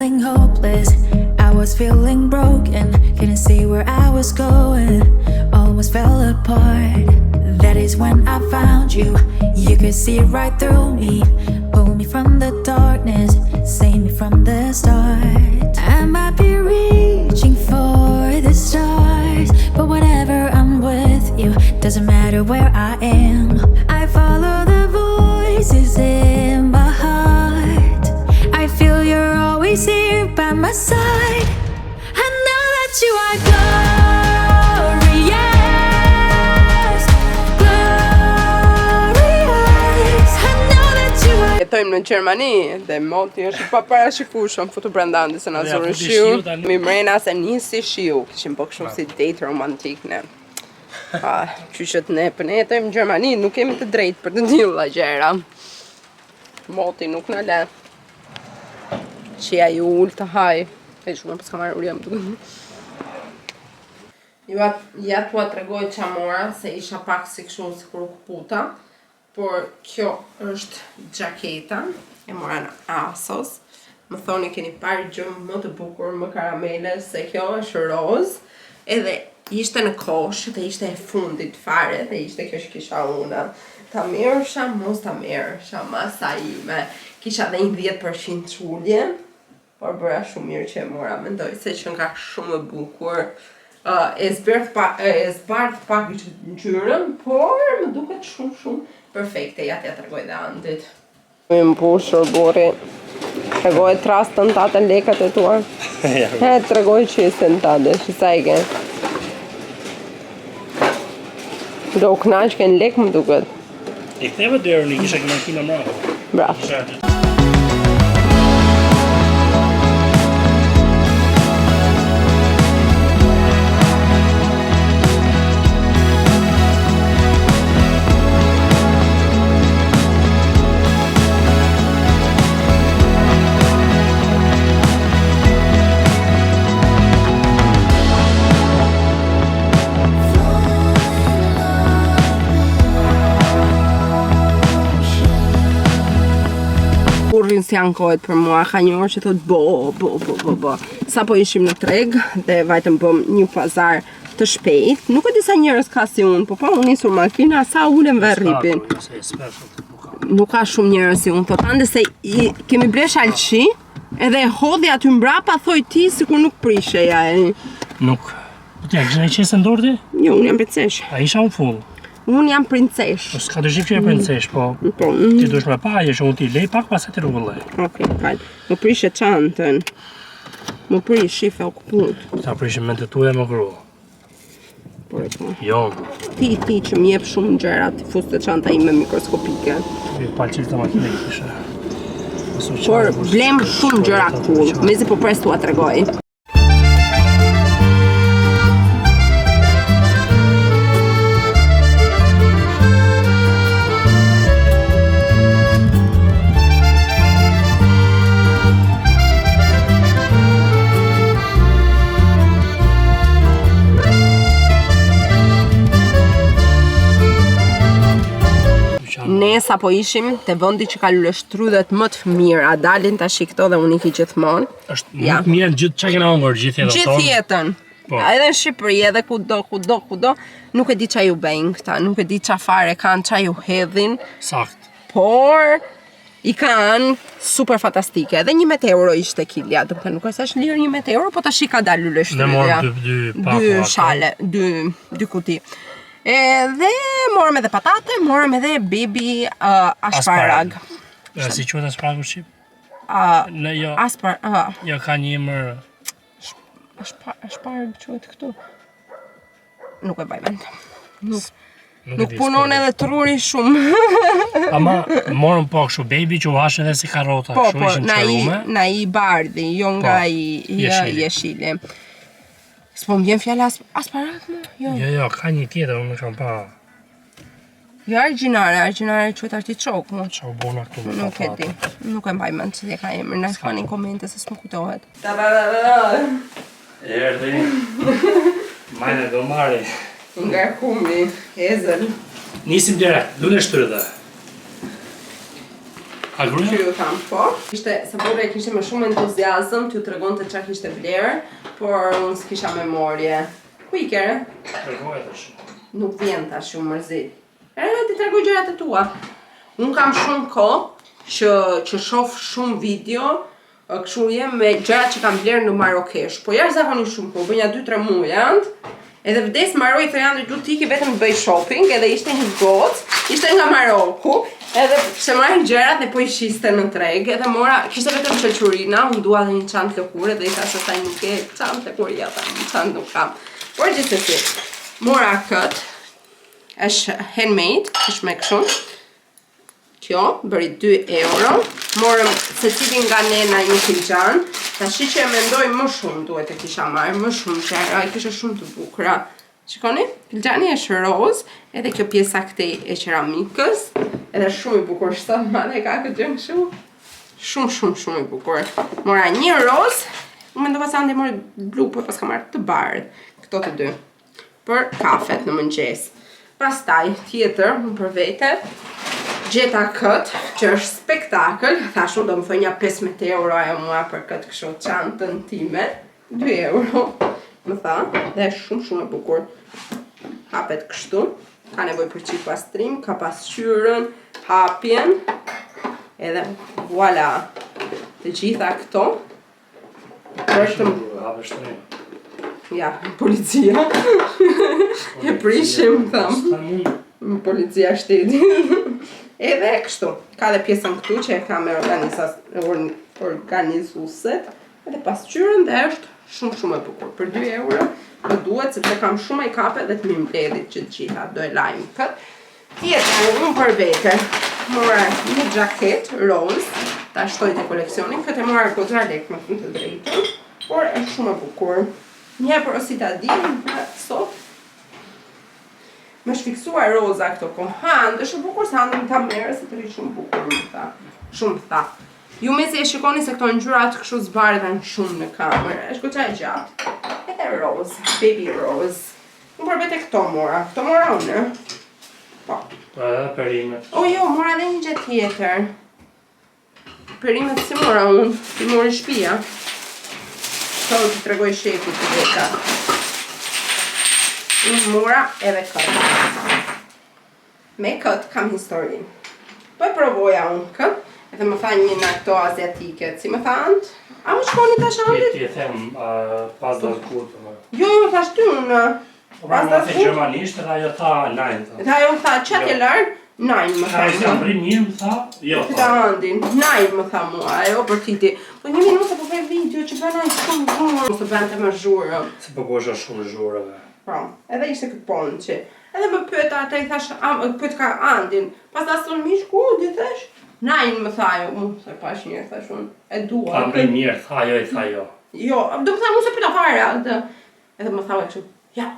Hopeless, I was feeling broken, couldn't see where I was going, almost fell apart. That is when I found you, you could see right through me, pull me from the darkness, save me from the start. I might be reaching for the stars, but whenever I'm with you, doesn't matter where I am. I follow the voices in my heart, I feel you're always here by my side. I know that you are glorious, glorious. I know that you are. Jetojmë në Gjermani dhe moti është pa parashikueshëm, futu brenda ndë se na zuri shiu. Mi mrena se nisi shiu, kishim po kështu si date romantik ne. Qyshët ne për ne jetojmë në Gjermani, nuk kemi të drejtë për të tilla gjëra. Moti nuk na le. Qia ju ullë të haj. E shumë pas ka marrë urjem duke. Ja tua tregoj qa mora, se isha pak si kështu si kur puta. Por kjo është gjaketa, e mora në Asos. Më thoni keni parë gjë më të bukur, më karamele, se kjo është roz. Edhe ishte në kosh, dhe ishte e fundit fare, dhe ishte kjo që kisha una. Ta mirësha, mos ta mirësha, masa ime. Kisha dhe një 10% qullje, por bëra shumë mirë që e mora. Mendoj se që nga shumë e bukur. E zbardh pak ngjyrën, por më duket shumë perfekte. Ja t'ja tregoj dhe Andit. Më mbushur burri. Tregoj trastën tate lekat e tua. Tregoj qesën tate, që sa i ke. Do u knaq ke në lek më duket. I ktheve derën, i kisha makina mbrapa. Bravo. Kurrin si ankohet për mua, ka një orë që thot bo. Sa po ishim në treg dhe vajtëm bëm një pazar të shpejt. Nuk e disa njerëz ka si unë, po unë nisur makina, sa ulem ve rripin. Nuk ka shumë njerëz si unë, thot ande se kemi blesh alqi, edhe hodhi aty mbrapa, thoj ti sikur nuk prisheja. Nuk. T'ja kisha i qesën dorë ti? Jo, unë jam princesh. A isha unë full? Unë jam princesh. Po s'ka dyshim që e princesh, po ti dush me paje që unë ti lej pak pas e ti rrugullej. Okej, fal. Më prishe çantën. Më prish shife o kuput. Ta prishim me të tuja më gru. Por e po. Jo. Ti që m'jep shumë gjëra, ti fus të çanta ime mikroskopike. Ti palqil të makine i kishe. Por blem shumë gjëra cool. Mezi po pres tua tregoj. Ne sa po ishim te vendi që ka luleshtrydhet më të mira, dalin tash këto dhe unë i ki gjithmonë. Është më të mirë gjithë çka kena hongër gjithë jetën tonë. Gjithë jetën. Edhe në Shqipëri, edhe kudo, nuk e di ç'a ju bëjnë këta, nuk e di ç'a fare kanë, ç'a ju hedhin. Sakt. Por i kanë super fantastike. Edhe 11 euro ishte kilja, do të thënë nuk është as lirë 11 euro, po tash i ka dalë luleshtrydhja. Ne morëm dy shale, dy kuti. Dhe morëm edhe patate, morëm edhe baby asparag. Si quhet asparag në Shqip? Jo. Jo, ka një emër. Asparag quhet këtu. Nuk e baj mend. Nuk punon edhe truri shumë. Ama morëm po kështu baby që u hash edhe si karrota, kështu ishin çarume. Na i bardhi, jo nga i jeshile. S'po më vjen fjala asparag më? Jo, ka një tjetër, unë kam pa. Jo, argjinare quhet artiçok më. Qa u bona këtu me Nuk e di, nuk e mbaj mend se ka emër, na shkruani në komente se s'më kujtohet. Erdhi. Majne do marri. Nga kumi, ezën. Nisim direkt, luleshtrydhe. Që ju tham, po. Saburja kishte me shumë entuziazëm t'ju tregonte çka kishte bler, por unë s'kisha memorje. Ku i kere? Tregoj tash. Nuk vjen tash, u mërzit. Ti tregoj gjërat e tua. Unë kam shumë kohë që shoh shumë video, kështu jem me gjërat që kam bler në Marokesh. Po jashtëzakonisht shumë kohë, bënja 2-3 muaj. Edhe vdes mbaroi Thojandi du tiki vetëm të bëj shopping, edhe ishte një gocë, ishte nga Maroku, edhe pse marrin gjërat dhe po i shiste në treg, edhe mora, kishte vetëm shoqërina, unë dua dhe një çantë lëkure dhe i tha se saj nuk e çantë kur ja ta, një çantë nuk kam. Por gjithsesi, mora kët, është handmade, është me kështu. Kjo, bëri 2 euro, morëm se cilin nga nena një filxhan, tashi që e mendoj më shumë duhet e kisha marrë, më shumë që ai kishte shumë të bukura. Shikoni, filxhani është roz, edhe kjo pjesa këtej e qeramikës, edhe shumë i bukur, shto madhe ka këtë gjë kështu. Shumë i bukur. Mora një roz, unë mendova se andi mori blu, por pas ka marrë të bardhë, këto të dy, për kafet në mëngjes. Pastaj, tjetër, më për vete, gjeta këtë, që është spektakël, thashun do më thoi një 15 euro ajo mua për këtë kështu çantën time, 2 euro, më tha, dhe shumë e bukur. Hapet kështu, ka nevoj për qip pastrim, ka pasqyrën, hapjen, edhe voilà, të gjitha këto. Ja, policia. E prishim, tham. Policia shteti. Edhe kështu, ka dhe pjesën këtu që e ka me organizuset, edhe pasqyrën dhe është shumë e bukur. Për 2 euro, më duhet, sepse kam shumë e kape dhe të mi mbledhit që të gjitha, do e lajmë këtë. Tjetër, unë për vete, mora një gjaket, roz, ta shtoj të koleksionin, këtë e mora kodra lek më të drejtën, por është shumë e bukur. Një për osi ta di, sot, më shfiksuar roza këto kohand, është bukur se handën ta merë, se të rritë shumë bukur, më tha. Shumë tha. Ju me se e shikoni se këto ngjyrat kështu zbardhen shumë në kamerë, është goqa e gjatë. Edhe roz, baby roz. Unë përbete këto mora unë. Po. Edhe perimet. O jo, mora dhe një gjë tjetër. Perimet si mora unë, i mori shtëpia. Këto të tregoj shefit të veta. Unë mora edhe këtë. Me këtë kam historin. Po e provoja unë këtë, edhe më tha një nga këto aziatike. Si më tha Ant? A më shkoni tash Antit? Ti e them pas das kurtë. Jo, më thash ty unë. Pas das kurtë. Gjermanisht edhe ajo tha 9. Edhe ajo më tha çat e larg? 9 më tha. Ai sa brin mirë më tha? Jo. Këta Antin, 9 më tha mua, ajo për titi. Po një minutë po bëj video që bën ai shumë zhurë. Mos të bënte më zhurë. Se po bësha shumë zhurëve. Po, edhe ishte këtë ponçi. Edhe më pyeta atë i thash, pyet ka Antin. Pas tas ton mish ku di thash? 9 më tha ajo, unë se pash një thash unë. E dua. Ta brin mirë, tha ajo i tha jo. Jo, do të them unë se pyeta fare atë. Edhe më tha kështu, ja.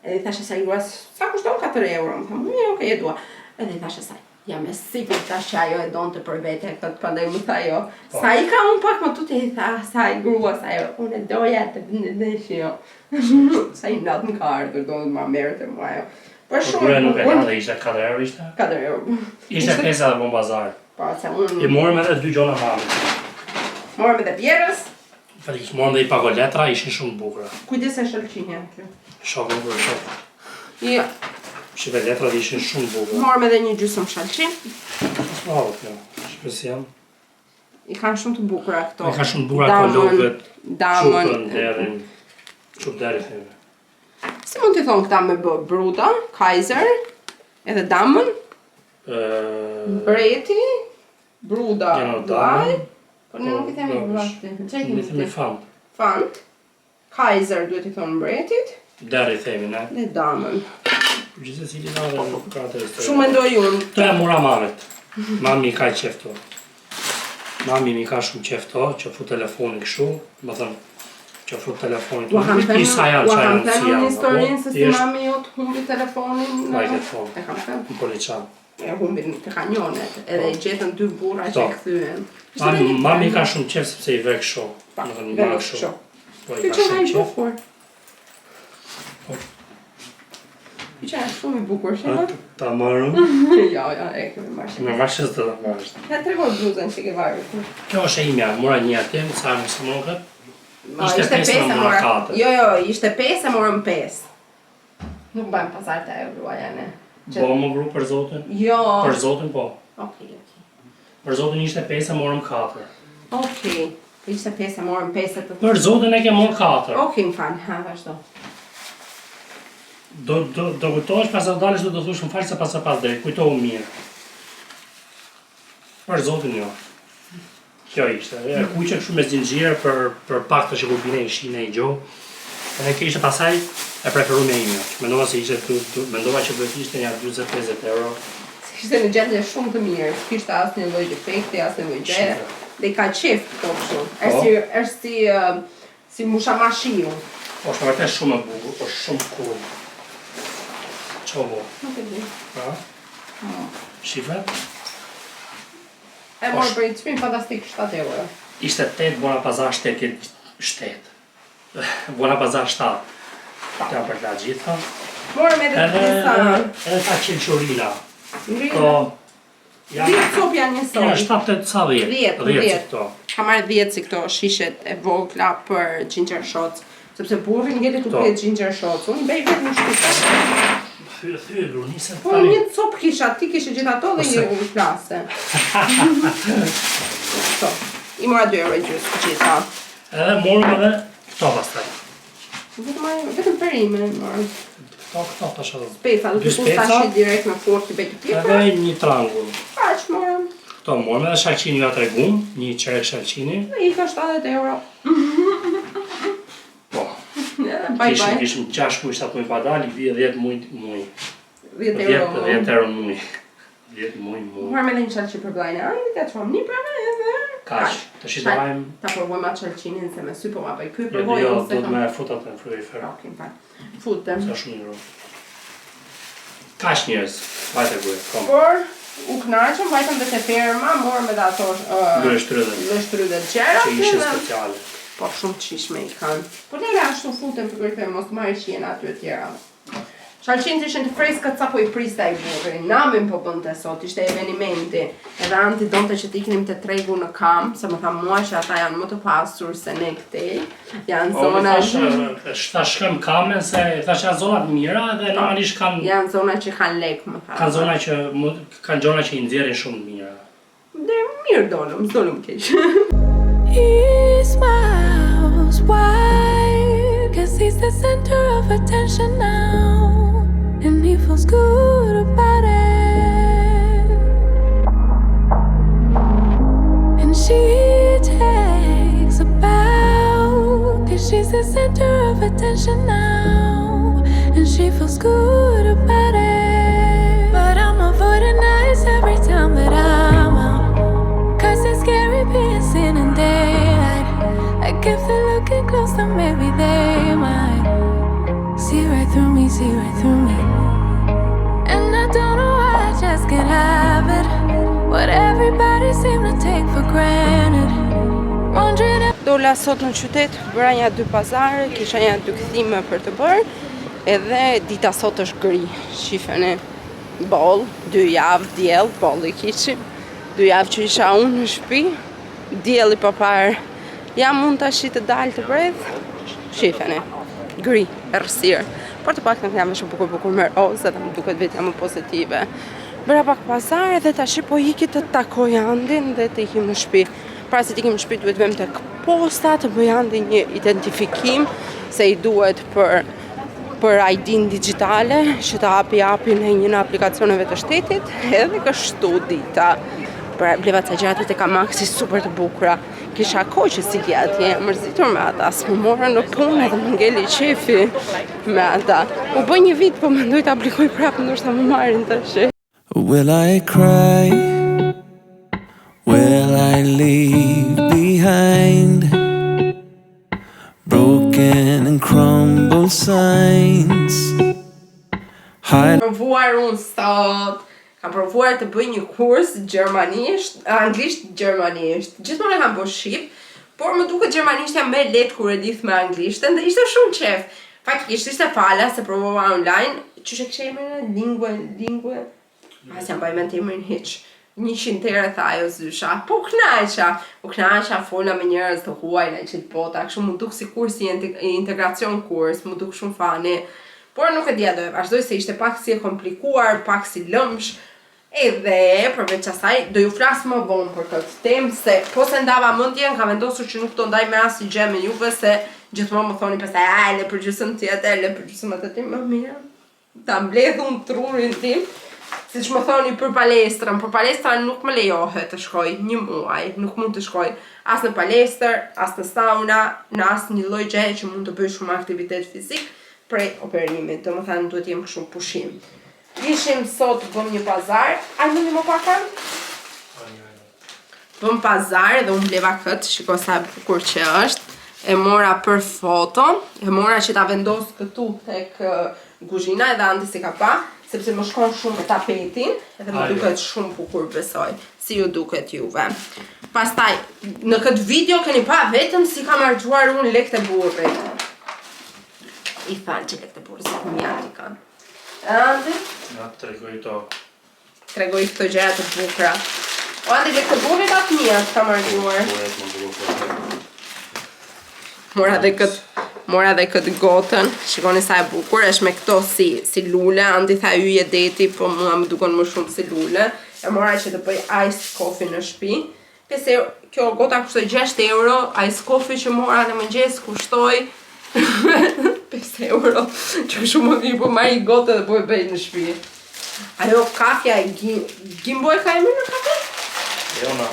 Edhe i thashë sa juas, sa kushton 4 euro, më thamë, okej, e dua. Edhe i thashë saj, jam e sigurt tash që ajo e donte për vete këtë, prandaj më tha jo. Sa i ka unë pak më tuti i tha, sa i grua, sa jo, unë e doja të vëndësh jo. Sa i natë në ka ardhur, do të ma merët e mua jo. Por shumë nuk e ka dhe ishte 4 euro ishte? 4 euro. Ishte pesa dhe bon bazar. Pa, se unë... I morëm edhe 2 gjona mamit. Morëm edhe bjerës. Për i morëm dhe i pago letra, ishin shumë bukura. Kujdes e shëllqinja kjo? Shokën për shokë. Jo. Shive letra dhe ishin shumë bukura. Morëm edhe një gjysëm shëllqin. Bravo kjo, shpesjam. I kanë shumë të bukura këto. I kanë shumë bukura kologët, damën, qupën, derin, qup deri thime. Si mund t'i thonë këta me bë? Bruda, Kaiser, edhe damën, breti, bruda, duaj, por në nuk i themi brati, që i themi fant. Fant, Kaiser duhet i thonë bretit, deri themi, ne? dhe damën. Gjithë cili nga dhe nuk ka të historie. Shumë mendoj unë. Të e mura mamet. Mami ka i qefto. Mami mi ka shumë qefto, që fu telefonin këshu, më thëmë, që fu telefonin të isa janë që janë si janë. Një historinë se si mami jo të humbi telefonin në... Pa i këtë thonë. E kam thëmë. Në poliçan. E humbi të kanjonet, edhe i gjetën 2 burra që e këthyen. Mami ka shumë qef sepse i vek sho. Më thëmë në bakë sho. Po i ka shumë qef. Që është shumë i bukur, shema? Ta marrë? Jo, e kemi marrë shema. Në marrë të ta marrë. Ja tregoj bluzën që ke varur. Kjo është e imja, mora një atë, sa më së morë Ishte 5 e mora 4. Jo, ishte 5 e morëm 5. Nuk bëjmë pasar të gruaja ne. Po më gru për zotin? Jo. Për zotin po. Okej. Për zotin ishte 5 e morëm 4. Okej. Ishte 5 e morëm 5 e të... Për zotin e ke morë 4. Okej, më falë, vazhdo. Do kujtohesh pas e dalësh do të thush më falë se pas dhe, kujtohu mirë. Për zotin jo. Kjo ishte, kuqe kështu me zinxhir për pak të që ku bine i shine i gjohë. Edhe kjo ishte pasaj e preferu me ime. Mendova se ishte mendova që do të ishte një 40-50 euro. Ishte në gjendje shumë të mirë, kishte asë një lloj defekti, asë një lloj gjë. Dhe i ka qef këto kështu. Është si mushamashiu. Është vërtet shumë e bukur, është shumë cool. Qovo. Nuk e di. Ha? Shifet? E morë për i çmim fantastik 7 euro. Ishte 8, bona pazar 7. Bona pazar 7. Këta për ta gjitha. Morëm edhe të disa. Edhe ta qelqurina. Ngrinë. 10 copë janë një soi. 7-8 sa 10. 10 këto. Ka marrë 10 si këto shishet e vogla për ginger shots. Sepse burri ngeli të pjetë ginger shots. Unë bej vetë në shpita. Thyru, nisën Po një copë kisha, ti kishe gjitha ato dhe një u plase. I mora 2 euro gjysë gjitha. Edhe morëm edhe këto pastaj. Vetëm perime morëm. Këto tash edhe. Speca, do të pustashi direkt në fort të bëjtë tjepra. Edhe një trangull. Aq morëm. Këto morëm edhe shalqini nga tregum, një qerek shalqini. I ka 70 euro. Po. Kishim 6 muj sa muj padali, 10 muj. 10 euro. 10 euro muj. 10 muj. Morëm edhe një qalqi për blajnë. Ajde të qëmë një prave edhe. Kaq, të shidojmë. Ta provojmë atë qalqinin se me sy po ma bëj. Kuj Jo, provojmë do se të me futat në frigorifer. Ok, më falë. Futëm. Sa shumë euro. Kaq njerëz, vajte gujë, kom. Por, u knaqëm, vajtëm dhe të ferma, morëm edhe ato lështrydhe gjera. Që ishin speciale. Po, shumë qishme i kanë. Po, lele ashtu futëm për frigorifer, mos të marrë qien aty e tjera. Shalqinët ishin të freskët sa po i prista i burri. Namin po bënte sot, ishte evenimenti. Edhe anti donte që t'iknim të tregu në kamp, se më tha mua që ata janë më të pasur se ne këtej. Janë zona... Ta shkëm kamen se thash janë zonat mira dhe normalisht kanë... Janë zona që kanë lek, më tha. Kanë zona që i nxjerrin shumë mira. Dhe mirë dolëm, s'dolëm keq. He smiles wide, 'cause he's the center of attention now. And he feels good about it. And she takes a bow, 'cause she's the center of attention now. And she feels good about it. But I'm avoiding eyes every time that I'm out, 'cause it's scary being seen in daylight. Like if they're looking close, then maybe they might see right through me, see right through me. And I don't know why I just can't have it. What everybody seem to take for granted. Wondering if... Dola sot në qytet, bëra një 2 pazare, kisha një 2 kthime për të bërë. Edhe dita sot është gri, shifeni. Boll, 2 javë diell, boll i kishim. 2 javë që isha unë në shtëpi. Dielli pa parë. Ja mund tash të dalë të bredh. Shifeni. Gri, errësirë. Por të paktën jam shumë bukur me rozë dhe më duket vetëm më pozitive. Bëra pak pazare dhe tash po iki të takoj Andin dhe të ikim në shtëpi. Pra se t'ikim në shtëpi duhet vëmë tek posta të bëj Andin një identifikim se i duhet për ID-n digjitale që të hapi në një në aplikacioneve të shtetit edhe kështu dita. Pra bleva ca gjëra te Kamaxi super të bukura. Kisha kohë që si atje, mërzitur me ata, s'më morën në punë edhe më ngeli qefi me ata. U bëj një vit, po mendoj të aplikoj prapë, ndoshta më marrin tash. Will I cry? Will I leave behind broken and crumbled signs? Provuar unë sot, kam provuar të bëj një kurs gjermanisht, anglisht-gjermanisht. Gjithmonë e kam bërë shqip, por më duket gjermanishtja më lehtë kur e lidh me anglishtën dhe ishte shumë qef. Faktikisht ishte fala se provova online, Qyshe kështë emrin lingue, as jam baj me të emrin hiq. 100 herë tha ajo zysha, po knaqesha, fola me njerëz të huaj në qëtë bota, kështu mu duk si kurs i integracion kurs, mu duk shumë fani, por nuk e dija do e vazhdoj se ishte pak si e komplikuar, pak si lëmsh, edhe përveç asaj do ju flas më vonë për këtë temë, se po se ndava mendjen, ka vendosur që nuk të ndaj me asnjë gjë me juve, se gjithmonë më thoni pastaj, le për gjysmë tjetër, le për gjysmë atë tim, më mirë. Ta mbledhun trurin tim. Siç më thoni për palestrën nuk më lejohet të shkoj 1 muaj, nuk mund të shkoj as në palestër, as në sauna, në asnjë lloj gjëje që mund të bëj shumë aktivitet fizik prej operimit, domethënë duhet jem kështu pushim. Ishim sot bëm një pazar, mundi më pak? Bëm pazar dhe unë bleva këtë, shiko sa bukur që është. E mora për foto, e mora që ta vendos këtu tek kuzhina edhe Andi si ka pa, sepse më shkon shumë me tapetin, edhe më duket shumë bukur besoj, si ju duket juve. Pastaj, në këtë video keni pa vetëm si kam harxuar unë lekët e burrit. I thanë që lekët e burrit sa mjati kanë. Andi? Na tregoj to. Tregoj këto gjëra të bukura. O Andi, lekët e burrit atë mjat kam harxuar. Mora dhe këtë gotën, shikoni sa e bukur, është me këto si lule, Andi tha yje deti, po mua më dukon më shumë si lule. E mora që të bëj iced coffee në shtëpi. Pse kjo gota kushtoi 6 euro, iced coffee që mora në mëngjes kushtoi 5 euro. Që shumë më mirë po marr një gotë dhe po e bëj në shtëpi. Ajo kafja e Gimbo e ka emrin në kafe? Jo na.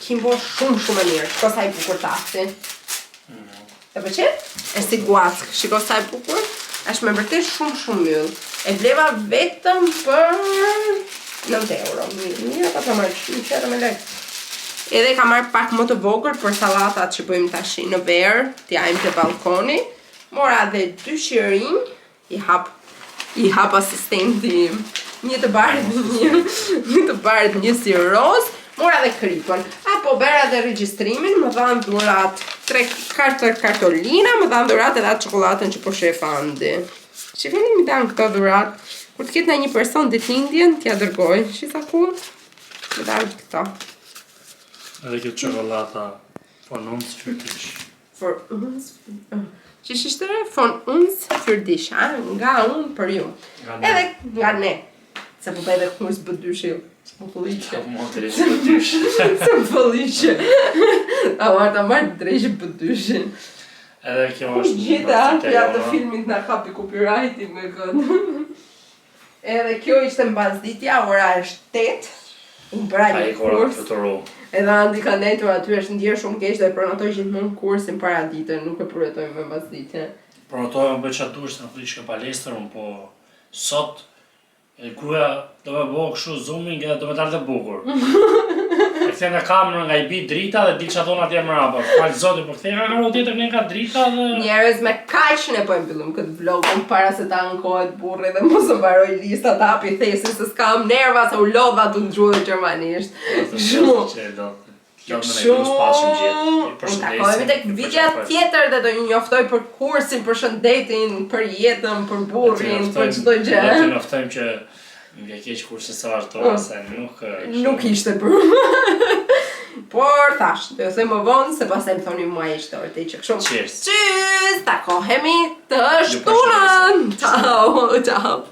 Kimbo shumë e mirë, shiko sa i bukur tasti. E pëlqen? E si guack, shiko sa e bukur. Është me vërtet shumë myll. E bleva vetëm për 9 euro. Mirë, pa ta marrë qyqerë me lekë. Edhe ka marrë pak më të vogël për sallatat që bëjmë tash në verë, t'jajmë te balkoni. Mora dhe 2 qirinj, i hap asistenti një të bardhë, një si roz. Mora dhe kripën, apo bera dhe regjistrimin, më dhanë dhurat 4 kartolina, më dhanë dhurat edhe atë çokoladën që po shef Andi. Që vini mi dhanë këto dhurat, kur të ketë në një person ditëlindjen, t'ja dërgoj. Shisa cool? Më dhanë këto. Edhe kjo çokolada von uns für dich. For uns? Që shishtere? Von uns für dich, nga unë për ju. Edhe nga ne. Se po bëjë dhe këmës bëdyshe. Më fëlliqe. Se më fëlliqe. Ta marrë drejshë bëdyshin. Edhe kjo është Gjitha ja të filmit nga kapi copyrighti me këtë. Edhe kjo ishte mbasditja, ora është 8. Unë bëra një kurs. Edhe Andi ka netur aty është ndjerë shumë keq dhe pronotoj gjithmonë kursin para ditën, nuk e përjetoj me mbasditje. Pronotoj më bëj çfarë duhesh, në frikë palestër, po sot e gruaja do me bëhë kështu zooming edhe do me dalë të bukur. E kthej nga kamerën nga i bi drita dhe di çfarë thon atje mbrapa. Falë zoti, po kthej nga kamera tjetër nga drita dhe njerëz me kaq ne po e mbyllim këtë vlogun para se ta ankohet burri dhe mos e mbaroj lista ta hapi thesin se s'kam nerva se u lodha të ndruhet gjermanisht. Shumë. Unë takojme tek videa tjetër dhe do një njoftoj për kursin, për shëndetin, për jetën, për burrin, për çdo gjë. Do të njoftojmë që nga keq kurse sa artoa se nuk ishte për por thash, do të them më vonë se pastaj më thoni mua ishte orti që kështu. Cheers. Cheers! Takohemi të shtunën. Ciao, ciao.